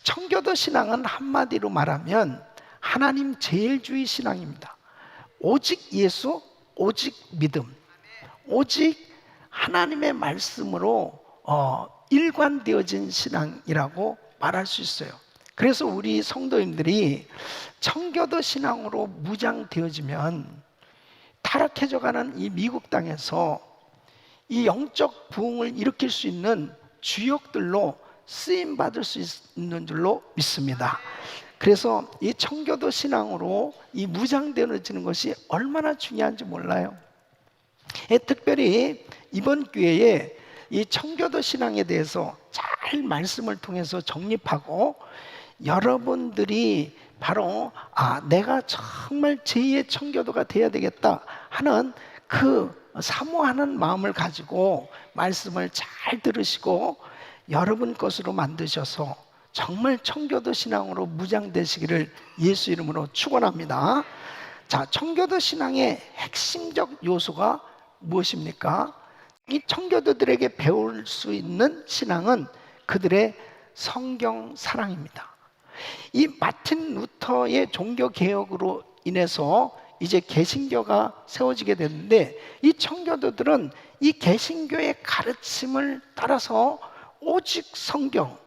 청교도 신앙은 한마디로 말하면 하나님 제일주의 신앙입니다. 오직 예수, 오직 믿음, 오직 하나님의 말씀으로 일관되어진 신앙이라고 말할 수 있어요. 그래서 우리 성도님들이 청교도 신앙으로 무장되어지면 타락해져가는 이 미국 땅에서 이 영적 부흥을 일으킬 수 있는 주역들로 쓰임받을 수 있는 줄로 믿습니다. 그래서 이 청교도 신앙으로 이 무장되어지는 것이 얼마나 중요한지 몰라요. 특별히 이번 기회에 이 청교도 신앙에 대해서 잘 말씀을 통해서 정립하고 여러분들이 바로 내가 정말 제2의 청교도가 되어야 되겠다 하는 그 사모하는 마음을 가지고 말씀을 잘 들으시고 여러분 것으로 만드셔서 정말 청교도 신앙으로 무장되시기를 예수 이름으로 축원합니다. 자, 청교도 신앙의 핵심적 요소가 무엇입니까? 이 청교도들에게 배울 수 있는 신앙은 그들의 성경 사랑입니다. 이 마틴 루터의 종교 개혁으로 인해서 이제 개신교가 세워지게 됐는데, 이 청교도들은 이 개신교의 가르침을 따라서 오직 성경,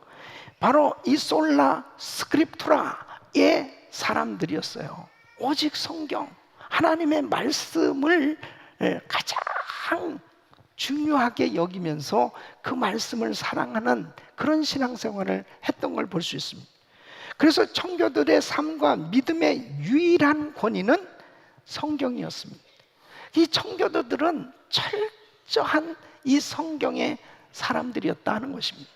바로 이 솔라 스크립투라의 사람들이었어요. 오직 성경, 하나님의 말씀을 가장 중요하게 여기면서 그 말씀을 사랑하는 그런 신앙생활을 했던 걸 볼 수 있습니다. 그래서 청교도들의 삶과 믿음의 유일한 권위는 성경이었습니다. 이 청교도들은 철저한 이 성경의 사람들이었다는 것입니다.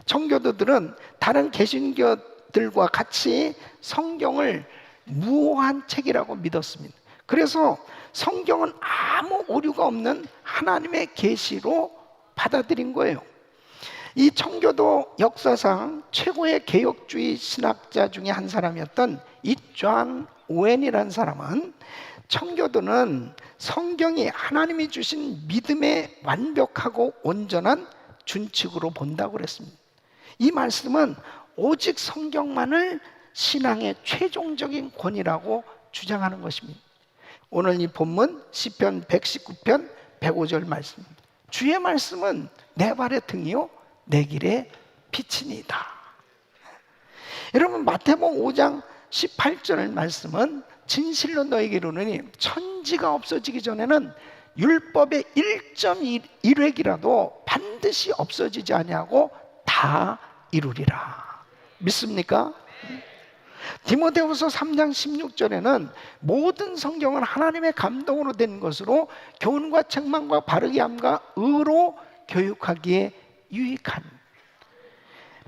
청교도들은 다른 개신교들과 같이 성경을 무오한 책이라고 믿었습니다. 그래서 성경은 아무 오류가 없는 하나님의 계시로 받아들인 거예요. 이 청교도 역사상 최고의 개혁주의 신학자 중에 한 사람이었던 이 존 오웬이라는 사람은 청교도는 성경이 하나님이 주신 믿음의 완벽하고 온전한 준칙으로 본다고 그랬습니다. 이 말씀은 오직 성경만을 신앙의 최종적인 권위라고 주장하는 것입니다. 오늘 이 본문 시편 119편 105절 말씀입니다. 주의 말씀은 내 발의 등이요 내 길의 빛이니이다. 여러분, 마태복음 5장 18절 말씀은 진실로 너에게 이르노니 천지가 없어지기 전에는 율법의 1.1획이라도 반드시 없어지지 아니하고 다 이루리라. 믿습니까? 디모데후서 3장 16절에는 모든 성경은 하나님의 감동으로 된 것으로 교훈과 책망과 바르게 함과 의로 교육하기에 유익한.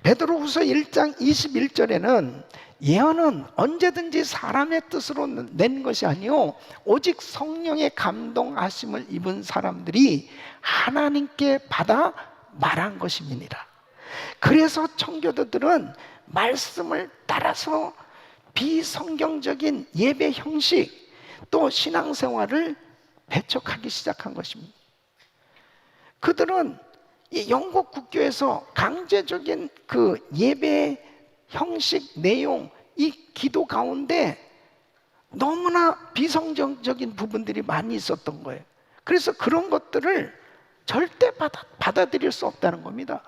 베드로후서 1장 21절에는 예언은 언제든지 사람의 뜻으로 낸 것이 아니요 오직 성령의 감동하심을 입은 사람들이 하나님께 받아 말한 것입니다. 그래서 청교도들은 말씀을 따라서 비성경적인 예배 형식 또 신앙생활을 배척하기 시작한 것입니다. 그들은 이 영국 국교에서 강제적인 그 예배 형식 내용, 이 기도 가운데 너무나 비성경적인 부분들이 많이 있었던 거예요. 그래서 그런 것들을 절대 받아들일 수 없다는 겁니다.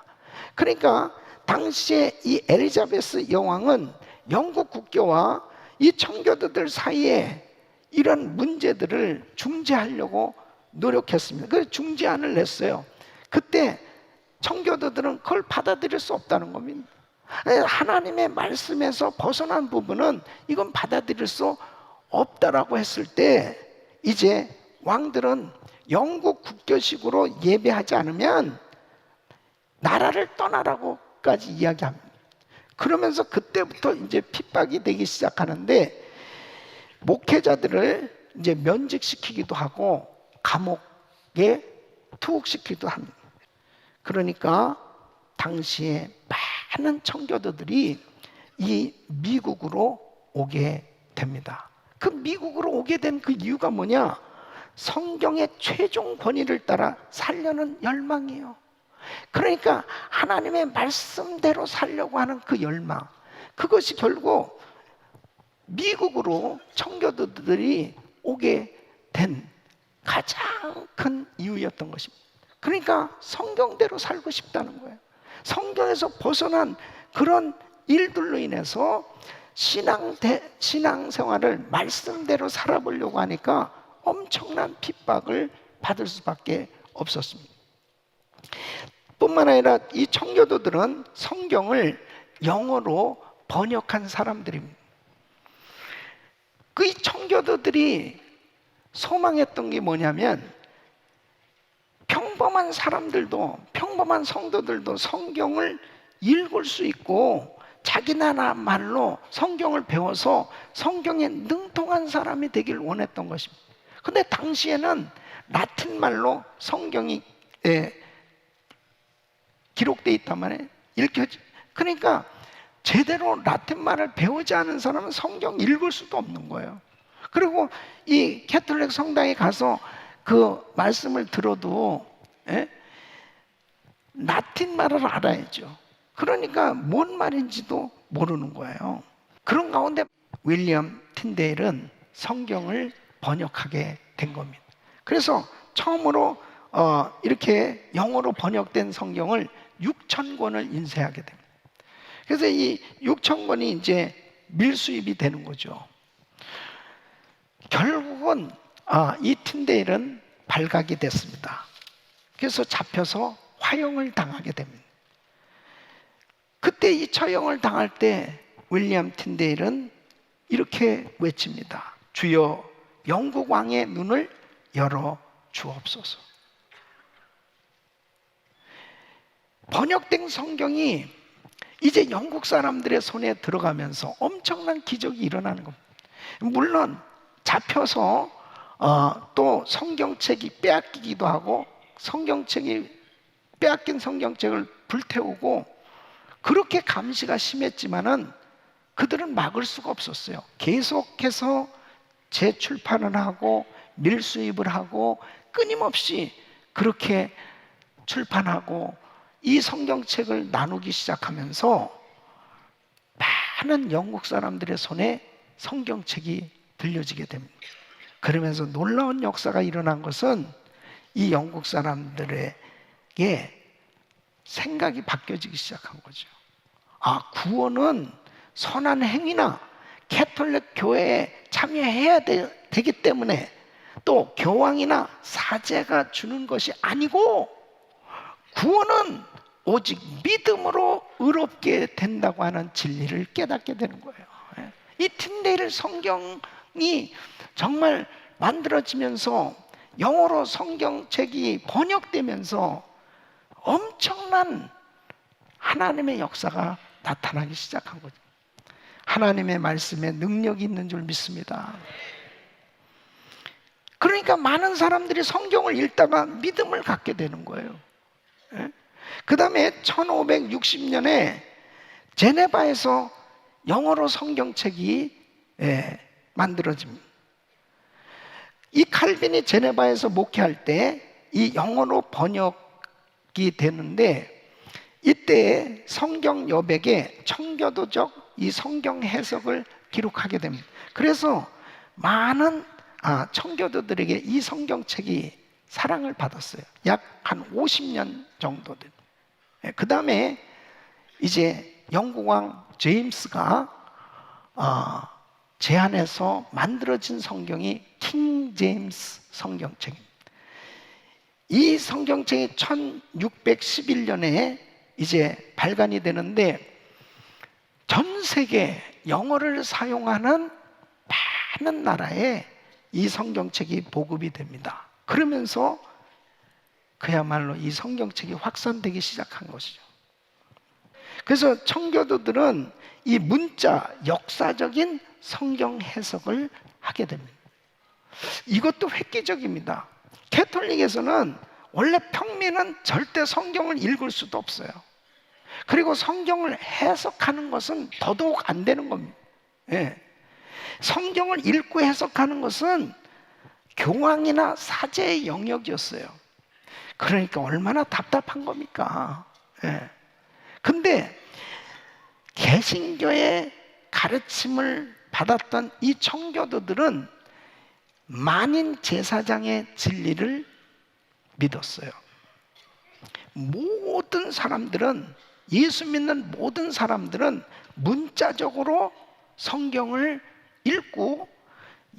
그러니까 당시에 이 엘리자베스 여왕은 영국 국교와 이 청교도들 사이에 이런 문제들을 중재하려고 노력했습니다. 그래서 중재안을 냈어요. 그때 청교도들은 그걸 받아들일 수 없다는 겁니다. 하나님의 말씀에서 벗어난 부분은 이건 받아들일 수 없다라고 했을 때 이제 왕들은 영국 국교식으로 예배하지 않으면 나라를 떠나라고까지 이야기합니다. 그러면서 그때부터 이제 핍박이 되기 시작하는데 목회자들을 이제 면직시키기도 하고 감옥에 투옥시키기도 합니다. 그러니까 당시에 많은 청교도들이 이 미국으로 오게 됩니다. 그 미국으로 오게 된 그 이유가 뭐냐? 성경의 최종 권위를 따라 살려는 열망이에요. 그러니까 하나님의 말씀대로 살려고 하는 그 열망, 그것이 결국 미국으로 청교도들이 오게 된 가장 큰 이유였던 것입니다. 그러니까 성경대로 살고 싶다는 거예요. 성경에서 벗어난 그런 일들로 인해서 신앙생활을 말씀대로 살아보려고 하니까 엄청난 핍박을 받을 수밖에 없었습니다. 뿐만 아니라 이 청교도들은 성경을 영어로 번역한 사람들입니다. 그 청교도들이 소망했던 게 뭐냐면 평범한 사람들도, 평범한 성도들도 성경을 읽을 수 있고 자기 나라 말로 성경을 배워서 성경에 능통한 사람이 되길 원했던 것입니다. 근데 당시에는 라틴 말로 성경이 기록되어 있단 말이에요. 그러니까 제대로 라틴 말을 배우지 않은 사람은 성경 읽을 수도 없는 거예요. 그리고 이 캐톨릭 성당에 가서 그 말씀을 들어도 라틴 말을 알아야죠. 그러니까 뭔 말인지도 모르는 거예요. 그런 가운데 윌리엄 틴데일은 성경을 번역하게 된 겁니다. 그래서 처음으로 이렇게 영어로 번역된 성경을 6,000권을 인쇄하게 됩니다. 그래서 이 6,000권이 이제 밀수입이 되는 거죠. 결국은 이 틴데일은 발각이 됐습니다. 그래서 잡혀서 화형을 당하게 됩니다. 그때 이 처형을 당할 때 윌리엄 틴데일은 이렇게 외칩니다. 주여 영국 왕의 눈을 열어 주옵소서. 번역된 성경이 이제 영국 사람들의 손에 들어가면서 엄청난 기적이 일어나는 겁니다. 물론 잡혀서 또 성경책이 빼앗기기도 하고 빼앗긴 성경책을 불태우고 그렇게 감시가 심했지만은 그들은 막을 수가 없었어요. 계속해서 재출판을 하고 밀수입을 하고 끊임없이 그렇게 출판하고 이 성경책을 나누기 시작하면서 많은 영국 사람들의 손에 성경책이 들려지게 됩니다. 그러면서 놀라운 역사가 일어난 것은 이 영국 사람들에게 생각이 바뀌어지기 시작한 거죠. 구원은 선한 행위나 캐톨릭 교회에 참여해야 되기 때문에 또 교황이나 사제가 주는 것이 아니고 구원은 오직 믿음으로 의롭게 된다고 하는 진리를 깨닫게 되는 거예요. 이 틴데일 성경이 정말 만들어지면서 영어로 성경책이 번역되면서 엄청난 하나님의 역사가 나타나기 시작한 거죠. 하나님의 말씀에 능력이 있는 줄 믿습니다. 그러니까 많은 사람들이 성경을 읽다가 믿음을 갖게 되는 거예요. 그 다음에 1560년에 제네바에서 영어로 성경책이 만들어집니다. 이 칼빈이 제네바에서 목회할 때 이 영어로 번역이 되는데 이때 성경 여백에 청교도적 이 성경 해석을 기록하게 됩니다. 그래서 많은 청교도들에게 이 성경책이 사랑을 받았어요. 약 한 50년 정도 된. 그 다음에 이제 영국 왕 제임스가 제안해서 만들어진 성경이 킹 제임스 성경책입니다. 이 성경책이 1611년에 이제 발간이 되는데 전 세계 영어를 사용하는 많은 나라에 이 성경책이 보급이 됩니다. 그러면서 그야말로 이 성경책이 확산되기 시작한 것이죠. 그래서 청교도들은 이 문자, 역사적인 성경 해석을 하게 됩니다. 이것도 획기적입니다. 캐톨릭에서는 원래 평민은 절대 성경을 읽을 수도 없어요. 그리고 성경을 해석하는 것은 더더욱 안 되는 겁니다. 성경을 읽고 해석하는 것은 교황이나 사제의 영역이었어요. 그러니까 얼마나 답답한 겁니까? 예. 근데 개신교의 가르침을 받았던 이 청교도들은 만인 제사장의 진리를 믿었어요. 모든 사람들은, 예수 믿는 모든 사람들은 문자적으로 성경을 읽고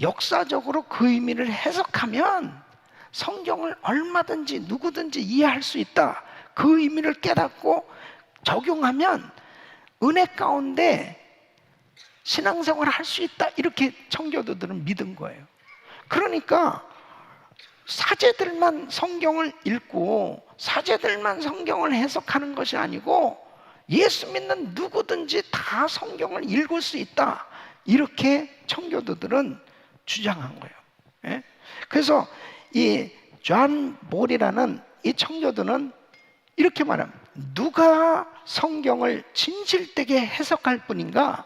역사적으로 그 의미를 해석하면 성경을 얼마든지 누구든지 이해할 수 있다. 그 의미를 깨닫고 적용하면 은혜 가운데 신앙생활을 할 수 있다. 이렇게 청교도들은 믿은 거예요. 그러니까 사제들만 성경을 읽고 사제들만 성경을 해석하는 것이 아니고 예수 믿는 누구든지 다 성경을 읽을 수 있다. 이렇게 청교도들은 주장한 거예요. 예? 그래서 이 존 몰이라는 이 청교도는 이렇게 말합니다. 누가 성경을 진실되게 해석할 뿐인가?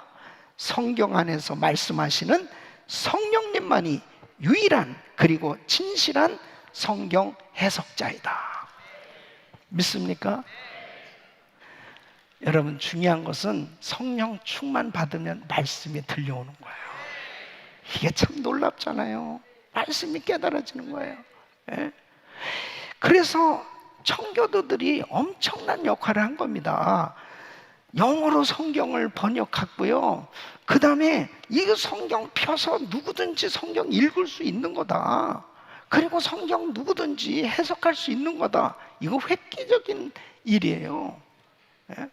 성경 안에서 말씀하시는 성령님만이 유일한 그리고 진실한 성경 해석자이다. 믿습니까? 여러분, 중요한 것은 성령 충만 받으면 말씀이 들려오는 거예요. 이게 참 놀랍잖아요. 말씀이 깨달아지는 거예요. 예? 그래서 청교도들이 엄청난 역할을 한 겁니다. 영어로 성경을 번역했고요. 그 다음에 이 성경 펴서 누구든지 성경 읽을 수 있는 거다. 그리고 성경 누구든지 해석할 수 있는 거다. 이거 획기적인 일이에요. 예?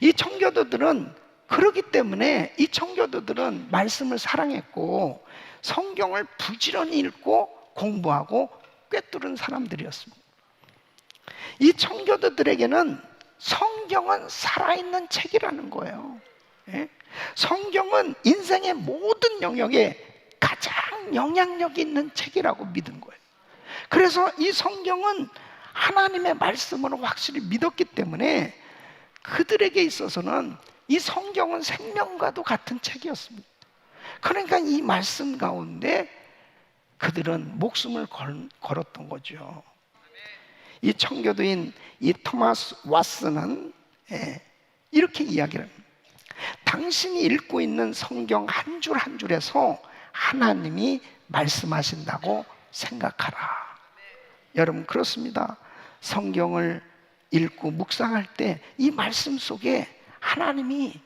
이 청교도들은 그렇기 때문에 이 청교도들은 말씀을 사랑했고 성경을 부지런히 읽고 공부하고 꿰뚫은 사람들이었습니다. 이 청교도들에게는 성경은 살아있는 책이라는 거예요. 예? 성경은 인생의 모든 영역에 가장 영향력 있는 책이라고 믿은 거예요. 그래서 이 성경은 하나님의 말씀으로 확실히 믿었기 때문에 그들에게 있어서는 이 성경은 생명과도 같은 책이었습니다. 그러니까 이 말씀 가운데 그들은 목숨을 걸었던 거죠. 이 청교도인 이 토마스 왓슨은 이렇게 이야기를 합니다. 당신이 읽고 있는 성경 한 줄 한 줄에서 하나님이 말씀하신다고 생각하라. 여러분, 그렇습니다. 성경을 읽고 묵상할 때 이 말씀 속에 하나님이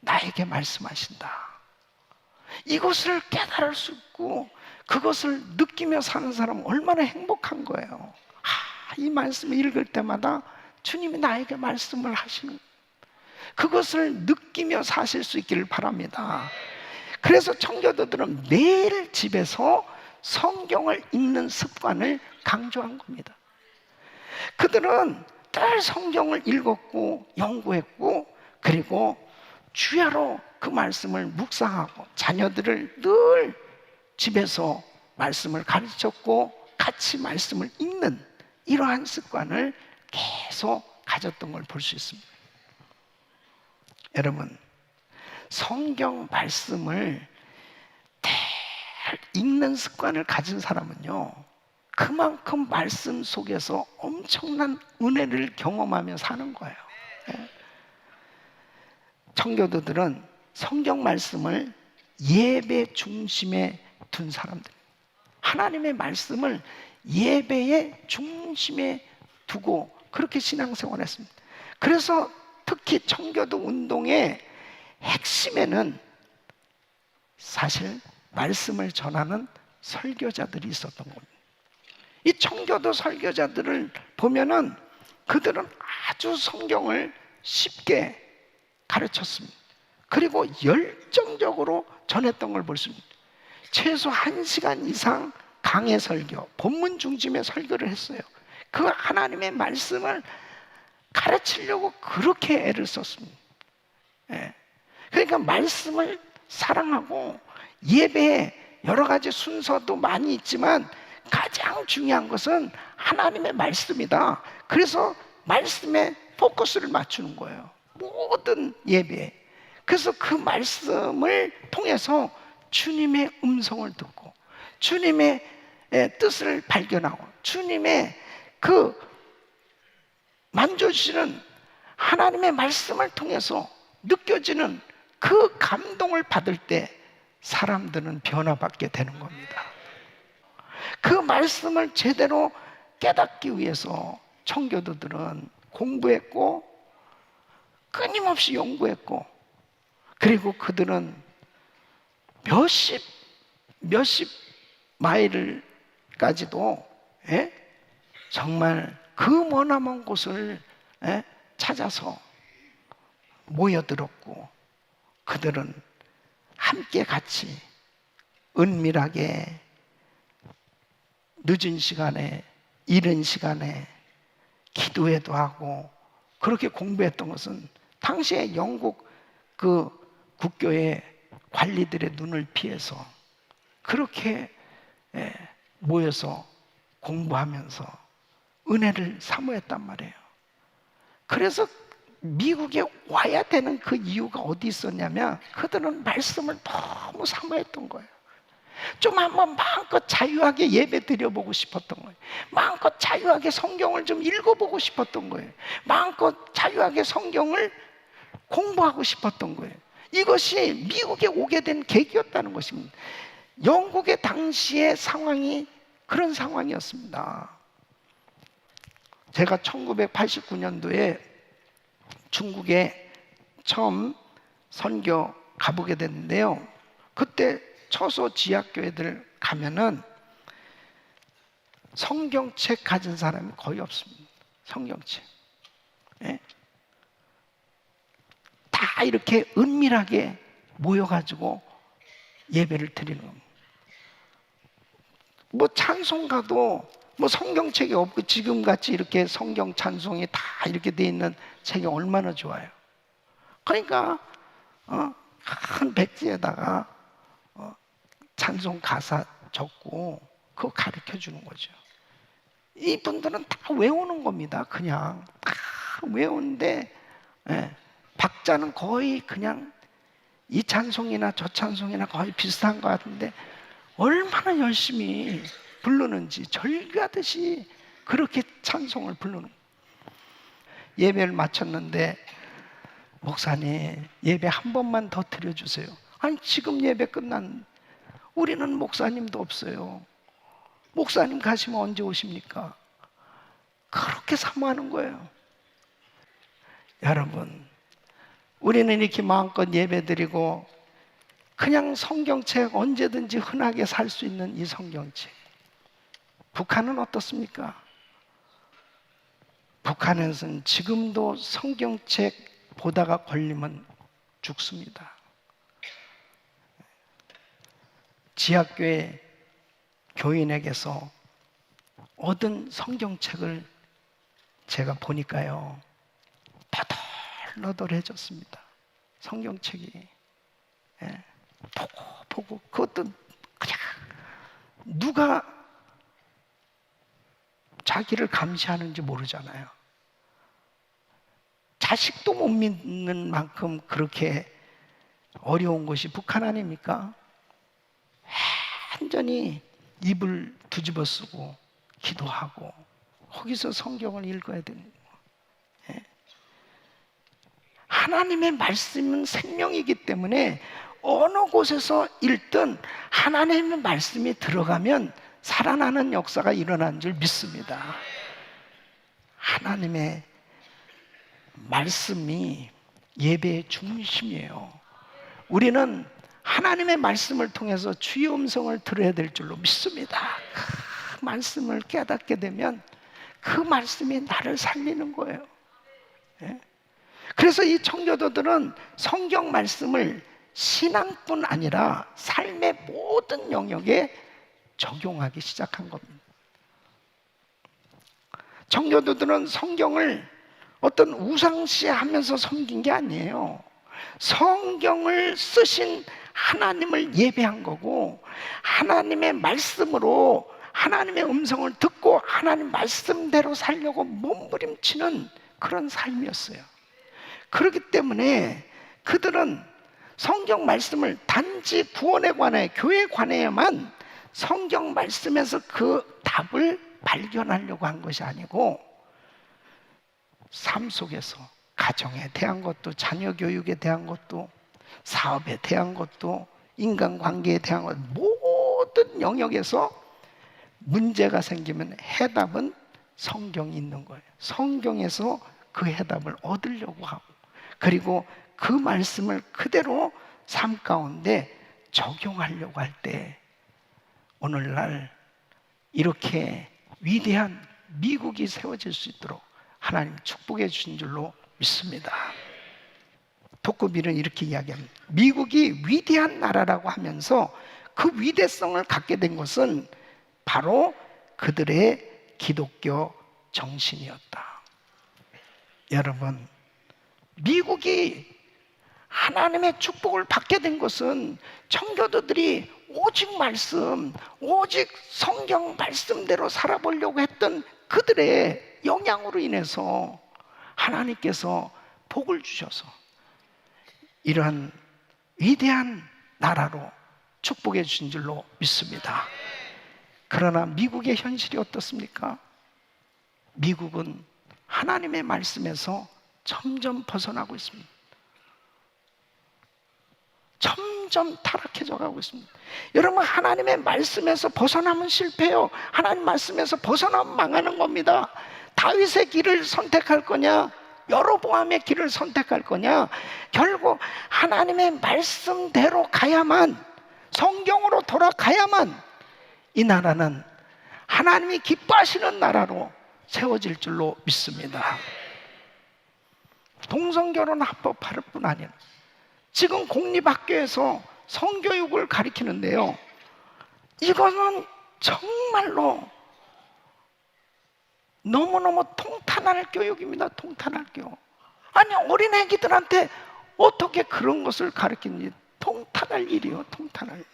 나에게 말씀하신다. 이것을 깨달을 수 있고 그것을 느끼며 사는 사람은 얼마나 행복한 거예요. 이 말씀을 읽을 때마다 주님이 나에게 말씀을 하시는, 그것을 느끼며 사실 수 있기를 바랍니다. 그래서 청교도들은 매일 집에서 성경을 읽는 습관을 강조한 겁니다. 그들은 늘 성경을 읽었고 연구했고 그리고 주야로 그 말씀을 묵상하고 자녀들을 늘 집에서 말씀을 가르쳤고 같이 말씀을 읽는 이러한 습관을 계속 가졌던 걸 볼 수 있습니다. 여러분, 성경 말씀을 잘 읽는 습관을 가진 사람은요, 그만큼 말씀 속에서 엄청난 은혜를 경험하며 사는 거예요. 청교도들은 성경 말씀을 예배 중심에 둔 사람들, 하나님의 말씀을 예배의 중심에 두고 그렇게 신앙생활을 했습니다. 그래서 특히 청교도 운동의 핵심에는 사실 말씀을 전하는 설교자들이 있었던 겁니다. 이 청교도 설교자들을 보면은 그들은 아주 성경을 쉽게 가르쳤습니다. 그리고 열정적으로 전했던 걸 볼 수 있습니다. 최소 1시간 이상 강해 설교, 본문 중심의 설교를 했어요. 그 하나님의 말씀을 가르치려고 그렇게 애를 썼습니다. 그러니까 말씀을 사랑하고 예배에 여러 가지 순서도 많이 있지만 가장 중요한 것은 하나님의 말씀이다. 그래서 말씀에 포커스를 맞추는 거예요. 모든 예배에. 그래서 그 말씀을 통해서 주님의 음성을 듣고 주님의 뜻을 발견하고 주님의 그 만져주시는 하나님의 말씀을 통해서 느껴지는 그 감동을 받을 때 사람들은 변화받게 되는 겁니다. 그 말씀을 제대로 깨닫기 위해서 청교도들은 공부했고 끊임없이 연구했고, 그리고 그들은 몇십 마일까지도 정말 그 머나먼 곳을 찾아서 모여들었고, 그들은 함께 같이 은밀하게 늦은 시간에, 이른 시간에 기도회도 하고 그렇게 공부했던 것은 당시에 영국 그 국교의 관리들의 눈을 피해서 그렇게 모여서 공부하면서 은혜를 사모했단 말이에요. 그래서 미국에 와야 되는 그 이유가 어디 있었냐면 그들은 말씀을 너무 사모했던 거예요. 좀 한번 마음껏 자유하게 예배 드려보고 싶었던 거예요. 마음껏 자유하게 성경을 좀 읽어보고 싶었던 거예요. 마음껏 자유하게 성경을 공부하고 싶었던 거예요. 이것이 미국에 오게 된 계기였다는 것입니다. 영국의 당시의 상황이 그런 상황이었습니다. 제가 1989년도에 중국에 처음 선교 가보게 됐는데요. 그때 처소 지하교회들 가면은 성경책 가진 사람이 거의 없습니다. 성경책. 다 이렇게 은밀하게 모여가지고 예배를 드리는 겁니다. 뭐 찬송가도 뭐 성경책이 없고 지금같이 이렇게 성경 찬송이 다 이렇게 돼 있는 책이 얼마나 좋아요. 그러니까 큰 백지에다가 찬송 가사 적고 그거 가르쳐 주는 거죠. 이분들은 다 외우는 겁니다. 그냥 다 외우는데 박자는 거의 그냥 이 찬송이나 저 찬송이나 거의 비슷한 것 같은데 얼마나 열심히 부르는지 절규하듯이 그렇게 찬송을 부르는. 예배를 마쳤는데 목사님 예배 한 번만 더 드려주세요. 아니 지금 예배 끝난, 우리는 목사님도 없어요. 목사님 가시면 언제 오십니까? 그렇게 사모하는 거예요. 여러분, 우리는 이렇게 마음껏 예배드리고 그냥 성경책 언제든지 흔하게 살 수 있는 이 성경책, 북한은 어떻습니까? 북한에서는 지금도 성경책 보다가 걸리면 죽습니다. 지하교회 교인에게서 얻은 성경책을 제가 보니까요, 너덜너덜해졌습니다. 성경책이. 보고 그것도 그냥 누가 자기를 감시하는지 모르잖아요. 자식도 못 믿는 만큼 그렇게 어려운 것이 북한 아닙니까? 완전히 입을 뒤집어 쓰고 기도하고 거기서 성경을 읽어야 되는 거예요. 하나님의 말씀은 생명이기 때문에 어느 곳에서 읽든 하나님의 말씀이 들어가면 살아나는 역사가 일어나는 줄 믿습니다. 하나님의 말씀이 예배의 중심이에요. 우리는 하나님의 말씀을 통해서 주의 음성을 들어야 될 줄로 믿습니다. 그 말씀을 깨닫게 되면 그 말씀이 나를 살리는 거예요. 그래서 이 청교도들은 성경 말씀을 신앙뿐 아니라 삶의 모든 영역에 적용하기 시작한 겁니다. 청교도들은 성경을 어떤 우상시하면서 섬긴 게 아니에요. 성경을 쓰신 하나님을 예배한 거고, 하나님의 말씀으로 하나님의 음성을 듣고 하나님 말씀대로 살려고 몸부림치는 그런 삶이었어요. 그렇기 때문에 그들은 성경 말씀을 단지 구원에 관해, 교회에 관해야만 성경 말씀에서 그 답을 발견하려고 한 것이 아니고, 삶 속에서 가정에 대한 것도, 자녀 교육에 대한 것도, 사업에 대한 것도, 인간관계에 대한 것, 모든 영역에서 문제가 생기면 해답은 성경이 있는 거예요. 성경에서 그 해답을 얻으려고 하고, 그리고 그 말씀을 그대로 삶 가운데 적용하려고 할 때 오늘날 이렇게 위대한 미국이 세워질 수 있도록 하나님 축복해 주신 줄로 믿습니다. 토크빌은 이렇게 이야기합니다. 미국이 위대한 나라라고 하면서 그 위대성을 갖게 된 것은 바로 그들의 기독교 정신이었다. 여러분, 미국이 하나님의 축복을 받게 된 것은 청교도들이 오직 말씀, 오직 성경 말씀대로 살아보려고 했던 그들의 영향으로 인해서 하나님께서 복을 주셔서 이러한 위대한 나라로 축복해 주신 줄로 믿습니다. 그러나 미국의 현실이 어떻습니까? 미국은 하나님의 말씀에서 점점 벗어나고 있습니다. 점점 타락해져 가고 있습니다. 여러분, 하나님의 말씀에서 벗어나면 실패해요. 하나님 말씀에서 벗어나면 망하는 겁니다. 다윗의 길을 선택할 거냐, 여로보암의 길을 선택할 거냐, 결국 하나님의 말씀대로 가야만, 성경으로 돌아가야만 이 나라는 하나님이 기뻐하시는 나라로 세워질 줄로 믿습니다. 동성결혼 합법할 뿐 아니라 지금 공립학교에서 성교육을 가르치는데요, 이거는 정말로 너무너무 통탄할 교육입니다. 통탄할 교육. 아니, 어린 애기들한테 어떻게 그런 것을 가르치는지 통탄할 일이요. 통탄할 일.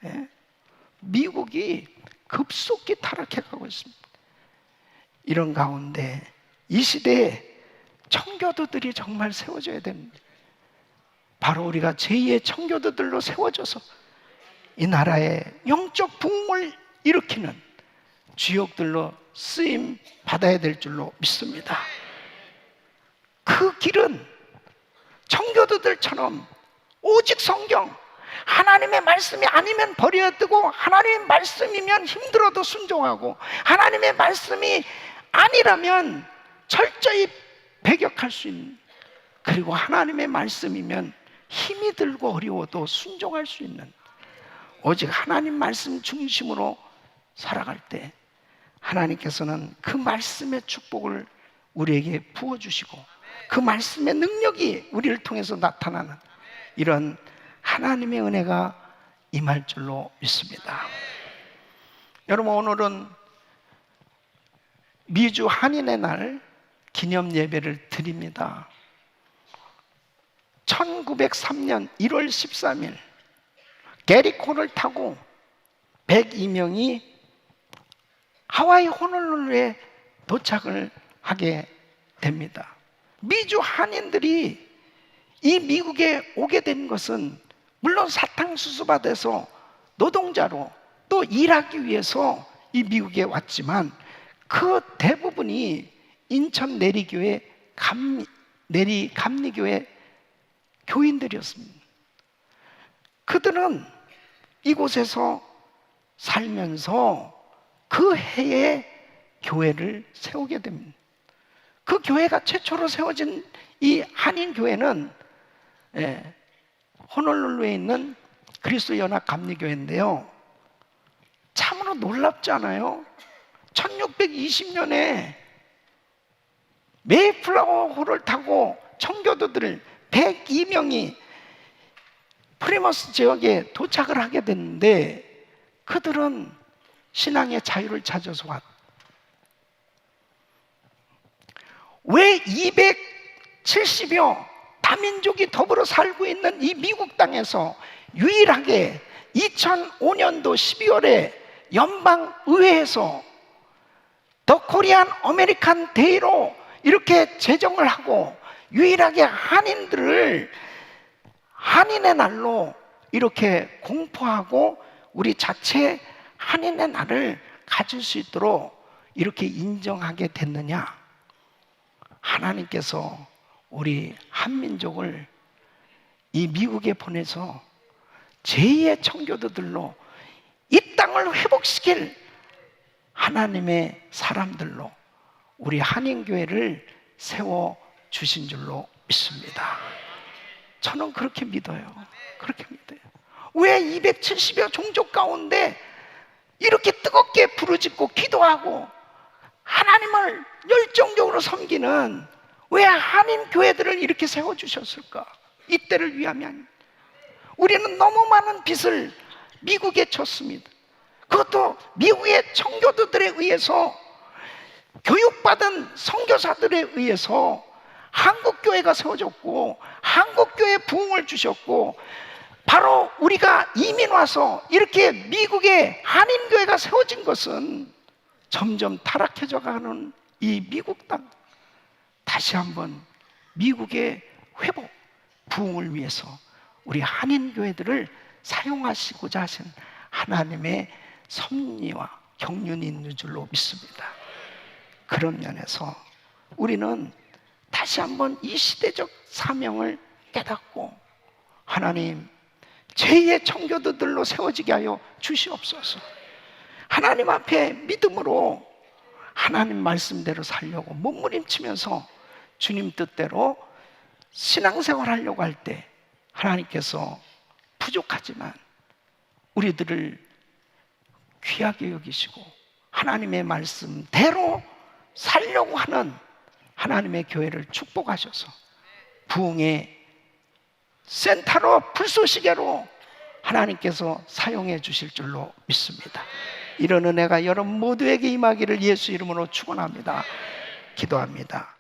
예? 미국이 급속히 타락해 가고 있습니다. 이런 가운데 이 시대에 청교도들이 정말 세워져야 됩니다. 바로 우리가 제2의 청교도들로 세워져서 이 나라의 영적 부흥을 일으키는 주역들로 쓰임 받아야 될 줄로 믿습니다. 그 길은 청교도들처럼 오직 성경, 하나님의 말씀이 아니면 버려야 되고, 하나님의 말씀이면 힘들어도 순종하고, 하나님의 말씀이 아니라면 철저히 배격할 수 있는, 그리고 하나님의 말씀이면 힘이 들고 어려워도 순종할 수 있는, 오직 하나님 말씀 중심으로 살아갈 때 하나님께서는 그 말씀의 축복을 우리에게 부어주시고 그 말씀의 능력이 우리를 통해서 나타나는 이런 하나님의 은혜가 임할 줄로 믿습니다. 여러분, 오늘은 미주 한인의 날 기념 예배를 드립니다. 1903년 1월 13일 게리코를 타고 102명이 하와이 호놀룰루에 도착을 하게 됩니다. 미주 한인들이 이 미국에 오게 된 것은 물론 사탕수수 밭에서 노동자로 또 일하기 위해서 이 미국에 왔지만 그 대부분이 인천 내리교회 감리교회 교인들이었습니다. 그들은 이곳에서 살면서 그 해에 교회를 세우게 됩니다. 그 교회가 최초로 세워진 이 한인교회는 호놀룰루에 있는 그리스도연합 감리교회인데요, 참으로 놀랍지 않아요? 1620년에 메이플라워호를 타고 청교도들 102명이 프리머스 지역에 도착을 하게 됐는데 그들은 신앙의 자유를 찾아서 왔. 왜 270여 다민족이 더불어 살고 있는 이 미국 땅에서 유일하게 2005년도 12월에 연방의회에서 더 코리안 아메리칸 데이로 이렇게 제정을 하고 유일하게 한인들을 한인의 날로 이렇게 공포하고 우리 자체 한인의 날을 가질 수 있도록 이렇게 인정하게 됐느냐? 하나님께서 우리 한민족을 이 미국에 보내서 제2의 청교도들로 이 땅을 회복시킬 하나님의 사람들로 우리 한인교회를 세워주신 줄로 믿습니다. 저는 그렇게 믿어요. 그렇게 믿어요. 왜 270여 종족 가운데 이렇게 뜨겁게 부르짖고 기도하고 하나님을 열정적으로 섬기는 왜 한인교회들을 이렇게 세워주셨을까? 이때를 위하면. 우리는 너무 많은 빚을 미국에 쳤습니다. 그것도 미국의 청교도들에 의해서, 교육받은 선교사들에 의해서 한국교회가 세워졌고 한국교회에 부흥을 주셨고, 바로 우리가 이민 와서 이렇게 미국의 한인교회가 세워진 것은 점점 타락해져 가는 이 미국 땅, 다시 한번 미국의 회복, 부흥을 위해서 우리 한인교회들을 사용하시고자 하신 하나님의 섭리와 경륜이 있는 줄로 믿습니다. 그런 면에서 우리는 다시 한번 이 시대적 사명을 깨닫고, 하나님 제2의 청교도들로 세워지게 하여 주시옵소서. 하나님 앞에 믿음으로 하나님 말씀대로 살려고 몸부림치면서 주님 뜻대로 신앙생활 하려고 할 때 하나님께서 부족하지만 우리들을 귀하게 여기시고 하나님의 말씀대로 살려고 하는 하나님의 교회를 축복하셔서 부흥의 센터로, 불쏘시개로 하나님께서 사용해 주실 줄로 믿습니다. 이런 은혜가 여러분 모두에게 임하기를 예수 이름으로 축원합니다. 기도합니다.